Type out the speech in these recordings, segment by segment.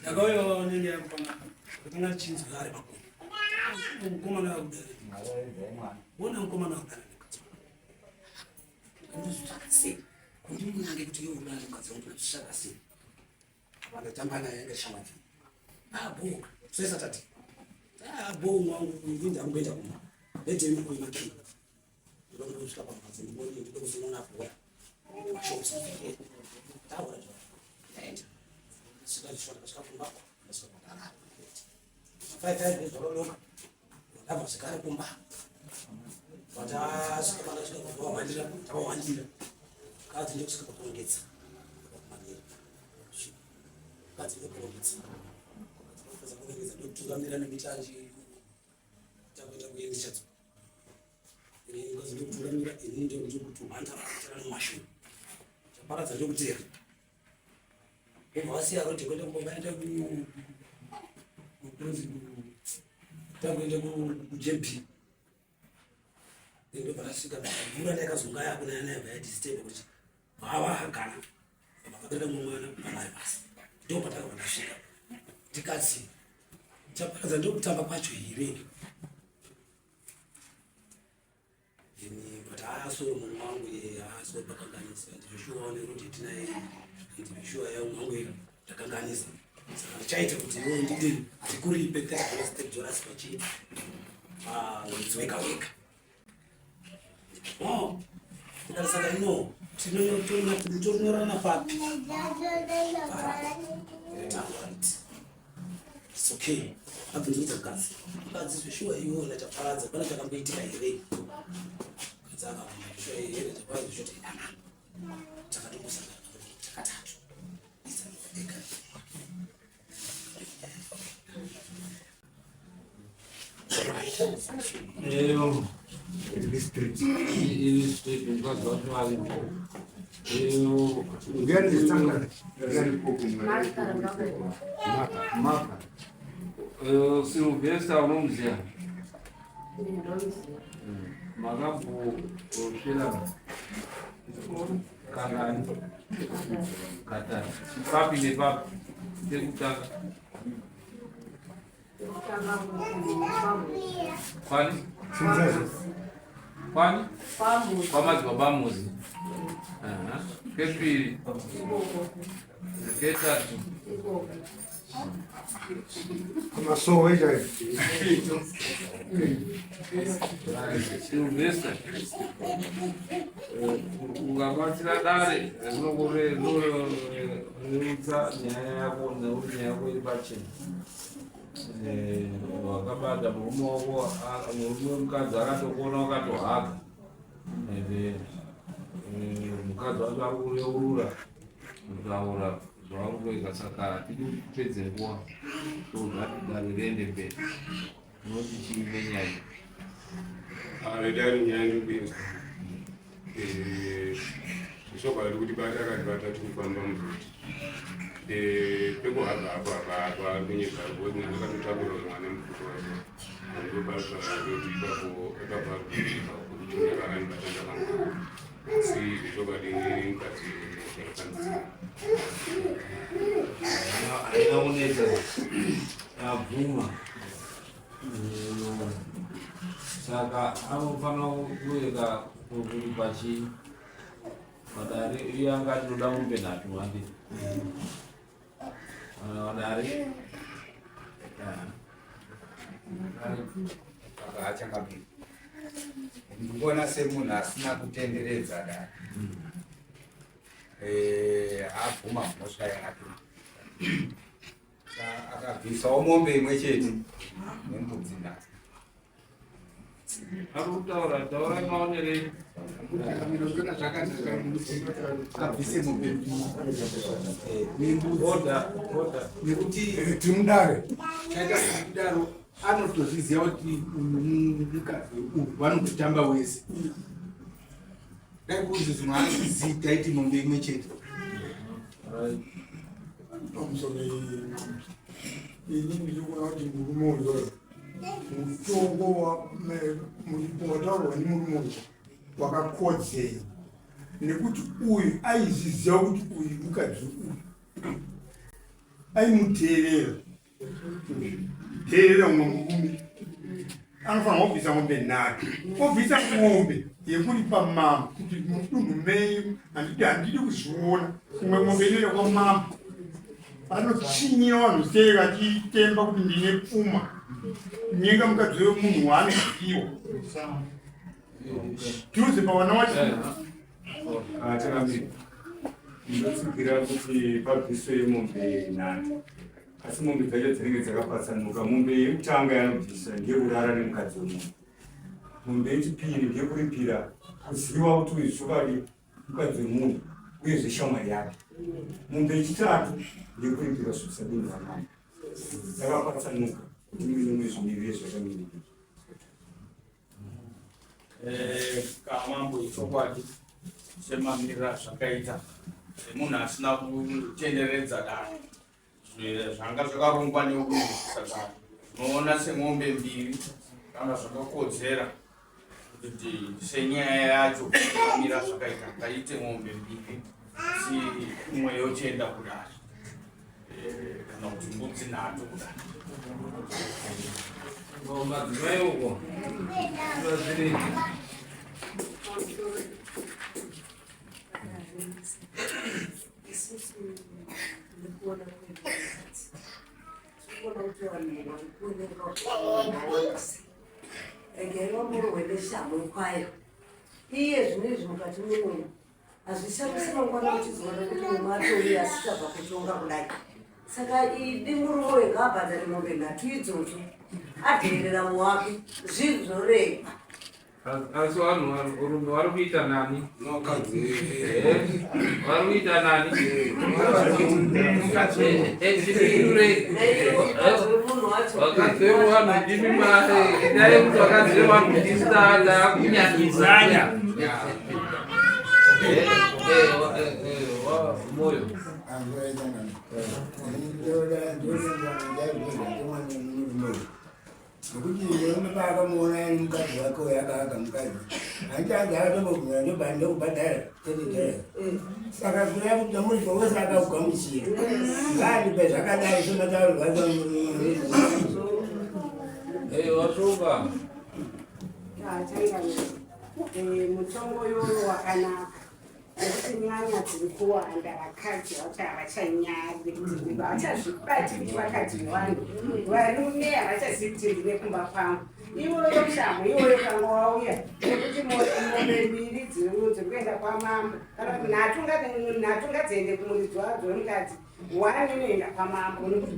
Ndakayo nini yapona. Kana chinzi ari makuru. Mkomana udare. Bona mkomana udare. Ndizvitsi. Kuti munange kuti yona ngazonga kushakasi. Vakatamba naye ngeshamati. Bo, sesa tati. Bo mwangu ndinda ngoenda kuma. Lete mimi kwa makini. Ndio kushuka kwa mwanzo. Ndio kusiona hapo. Shows. Tawa. Sika shona kasika kumba. Kasika kumba. Fai ndolo. Hapo sikare kumba. Wata sika kana sika kwa wandira, tawa wandira. Kazi ndio sika kuongeza. Kazi ndio kuongeza. Kaza kuongeza ndio tugamira na mitaji. Takwenda kuendesha tu. Kazi ndio tugamira ndio kutumanda kutsana mashini. Chapara ndio kutera. Wasi aroti kwenda kumbaenda ku president. Takwenda ku JP. Ndio barasika mvura ndakazunga yako naye naye disturb kuti hawa hakana bakapenda mwana mwana basi ndio pataka bandashika tikazi chapaza ndio kutamba kwacho here ni bataso mwangu aso bakanganisa ndio shuone kuti tinaye ndio shuwa ya mwangu takanganisa sasa chaita kuti wewe ndidi atikuri pekta kwa step joras pachi weka oh ndasaka ino tinotorana papi it's okay abvunza kazi zvishua iona chaparadza pana chakamboitika here kadzaka zvishua here chaparadza zvoti takatokusana takatatu isanofeka district because what was where is Sangha? Maka. Silvestre Alonso. Magabu Shela. Kanan. Kata. Papi de papi. Kwani? Kwani? Kwamazi babamuzi. Kepili. Ketatu. Kama so weja. Silvestre. Ungamatira dare, nokore nurutsa nyaya yako nenyaya yako ibache. Wakabata murume wako murume mukadzi akatokuona wakatohaka mukadzi wacho ari kureurura kutaura zvavangoika saka tiri kupedze nguva togati dare riende mberi unoti chii nenyaya redari nyaya ndikuinza zvisokwadi kuti bata akati batatu kufamba muzoti pekuhamba apa kunyika akatotakurwa mwana mufuto wacho andobasa kuti ipapo akabva kuti akarani batanda vangu asi zvisokwadi mukadzi yakashandisa ainaoneka abvuma saka anofanira kuweka kuri pachi madare iye anga tinoda mupe nhatu wake madare Achakabvi. Ndikuona semunhu asina kutenderedza dare. Abvuma mhosva yake. Akabvisawo mombe imwe chete nembudzi nhatu. arikutaura taura maonerei Abvise mombe nekuti timudare chaita kudaro anotozviziva kuti mukadzi uyu vanototamba wese dai kuti zvimwe anozvizivi taiti mombe imwe chete ini ndikuona kuti murume uyoyo mutongo wataurwa nemurume uyu wakakodzera nekuti uyu aizviziva kuti uyu mukadzi uyu aimuteerera teerera umwe murume anofanira kubvisa ng'ombe nhatu obvisa ng'ombe yekuri pamama kuti mudunhu menyu handidi kuzviona umwe ng'ombe inoenda kwamama anochinyira vanhu sei vachitemba kuti ndine pfuma nyenga mukadzi wemunhu waanodiwa tuze pavana wacho Chakamira ndinotsigira kuti pabviswe mombe nhatu asi mombe dzacho dzinenge dzakapatsanuka. Mombe yekutanga yanobvisa ngekurara nemukadzi wemunhu. Mombe yechipiri ngekuripira kuziva kuti uyu zvokadi mukadzi wemunhu uyezve shamwari yake. Mombe yechitatu ngekuripira zvisadini vamama dzakapatsanuka kuti mine zvimiri zvakamiri kamambo ichokwadi semamirira zvakaita munhu asina kutenderedza danho zvanga zvakarongwa neunhu. Saka unoona semombe mbiri kana zvakakodzera kuti senyaya yacho kamira zvakaita kaite mombe mbiri asi umwe yotenda kudaro kana kuti mbudzi nhatu kudaro. Madzimai uko zvazviriki egero muro wedeshamwe kwayo iye zvinezvi mukati mumwe hazvichakusinongwana kuchizoona kuti mumwe atori asichabva kutonga kudai. Saka idi murume wega abhadhare mombe nhatu idzodzo adherera muwake zvizoregwa. asi varume vari kuita nani? Vari kuita nani? Vakadzi vevanhu ndimi mare idai kuti vakadzi vevanhu ndisada kunyanyisanya moyo Kuti unopaka muona ni mkazi wako yakaaga mkazi anchaanza atomogura ndobanda kubhadhara tetetera saka kuna kuti muri pawose akakugamuchira ngani pezvakadai somataurwa wasvonga mutongo yoyo wakanaka nekuti nyanya dziri kuwanda vakadzi vacho havachanyari havachazvibati kuti vakadzi vanhu varume havachazivi kuti ndine kumba kwangu iwoyo shamwe iwoyo kanga wauya nekuti mombe mbiri dziri kuenda kwamambo kana kuti nhatu ngadziende kumuridzi wadzo wemukadzi wani inoenda kwamambo nekuti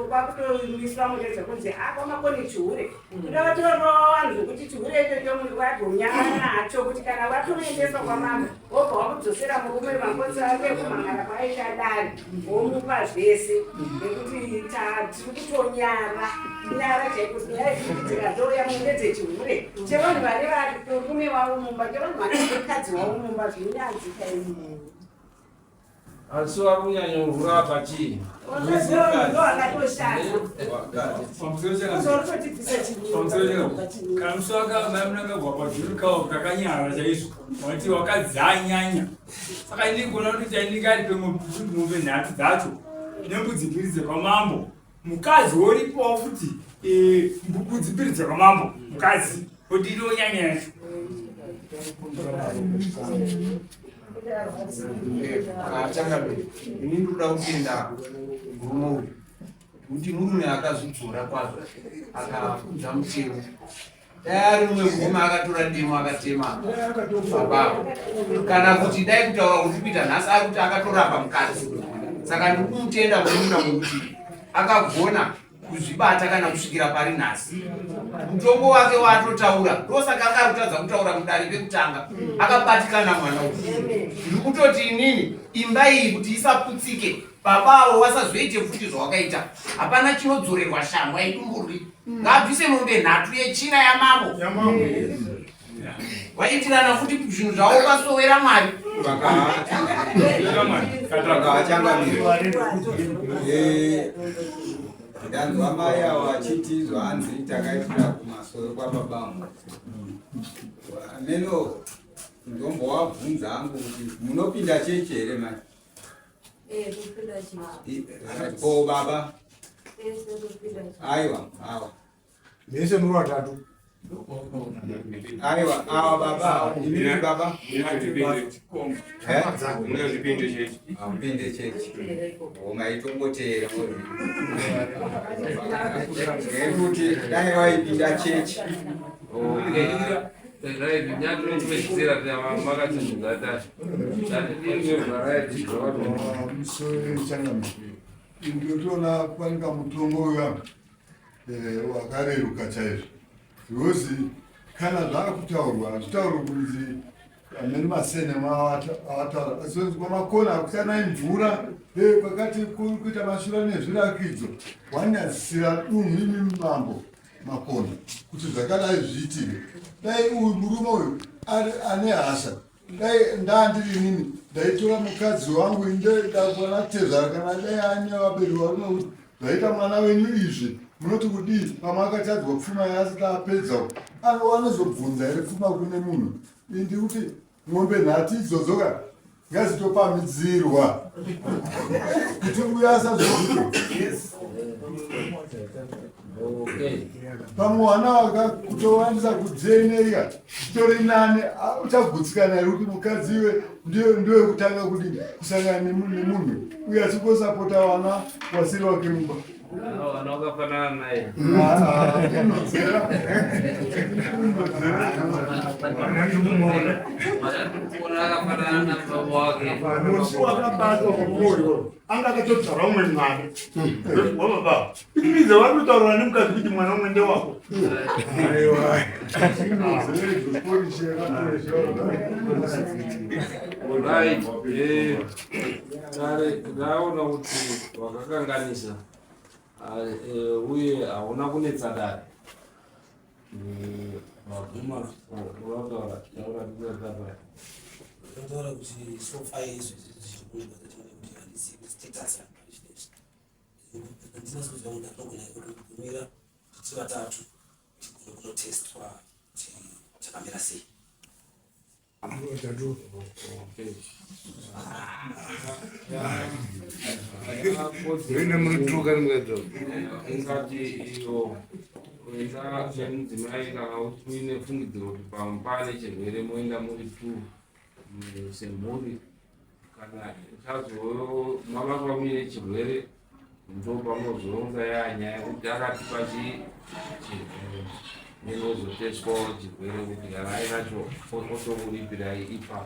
kwakutomiswa mureza kunzi akwamakoni chihure kuda vatorova vanhu zvokuti chihure ichocho muri vadhonyama nacho kuti kana vatoendeswa kwamambo wobva wakudzosera murume makotsi ake kumangara kwaita dare womupa zvese nekuti tiri kutonyara nyara chaikutikadzouya munge dzechihure chevanhu vane varume wavo mumba chevanhu vane mukadzi wavo mumba zvinyanzika imu asi vari kunyanya kurapa chii kamuswaka maimunangagwa pazvirukawo kakanyara chaizvo wati wakadzanyanya saka indigona kuti chainingari pemombe nhatu dzacho nembudzi mbiri dzekwamambo mukadzi woripawo futi mbudzi mbiri dzekwamambo mukadzi odirionyanya yacho ini ndoda kutenda murume uyu kuti murume akazvidzora kwazvo akafudza mutemo dai ari mumwe murume akatora demo akatema babapo kana kuti dai kutaura kuti kuita nhasi ari kuti akatorapa mukadzi saka ndiri kumutenda murume wekuti akagona kuzvibata kana kusvikira pari nhasi mutombo wake waatotaura ndosaka anga kutadza kutaura mudare pekutanga akabatikana mwana uyu ndiri kutoti inini imba iyi kuti isaputsike babawo wasazoite futi zvawakaita hapana chinodzorerwa shangwa idumburwi ngabvise mombe nhatu yechina yamambo waitirana futi zvinhu zvavo ukasowera mwari ndanzwa mai avo achiti zvaanzi takaitira kumasoro kwababangu neno ndombovabvunza hangu kuti munopinda chechi here mai Oh baba. Aiwa, awa. Mese muri vatatu. Aiwa, awa baba. Ini baba. Mpinde chechi. Ungaitongotera muri. Ngekuti dai waipinda chechi. Right, nyakwe kwezera kwa makati ngata. Chati ndiye variety kwa Msori changama. Ndotona kwanika mutombo uya wakareruka chaizvo. Zvozi kana zvakutaurwa azvitaurwa kunzi amene masenema awataura asi kwamakona akusanai mvura pakati kuita mashura nezvirakidzo wanyadzisira dunhu imi mambo makona kuti zvakadai zviitike. Dai uyu murume uyu ane hasha, dai ndandiri inini ndaitora mukadzi wangu ndakwana tezvara kana dai ane vabereki varume kuti zvaita mwana wenyu izvi munoti kudii pamakatadzwa pfuma yasati apedza anozobvunza here pfuma kune munhu ndikuti ng'ombe nhati idzodzoka ngazitopamidzirwa kuti uya asazoviko pamwe wana wakakutowandisa kudzenerika tori nane uchagutsikana here kuti mukadzi iwe ndiwe kutanga kuti kusangana nemunhu uye achingosapota wana wasiri wake mumba. Wakafanana naye. Musi wakabatwa kumwoyo anga akatodzara umwe mwana wababa imize varikutaurwa nemukadzi kuti mwana umwe ndewako. Right. Ndaona kuti wakakanganisa uye hauna kunetsa dare. Waguma unataura kuti sofa izvi status ndinozozva munhu anogona kumira kuti vatatu kunotestwa chakamira sei. Ingati iyo kuenda semudzimai kana uine fungidziro kuti pane chirwere moenda muri tu semhuri kana chazoyo mavakwa muine chirwere ndo pamozoronga yanyaya yekuti akatipa chirwere nenozoteswawo chirwere kuti kana ainacho otomuripirai ipa.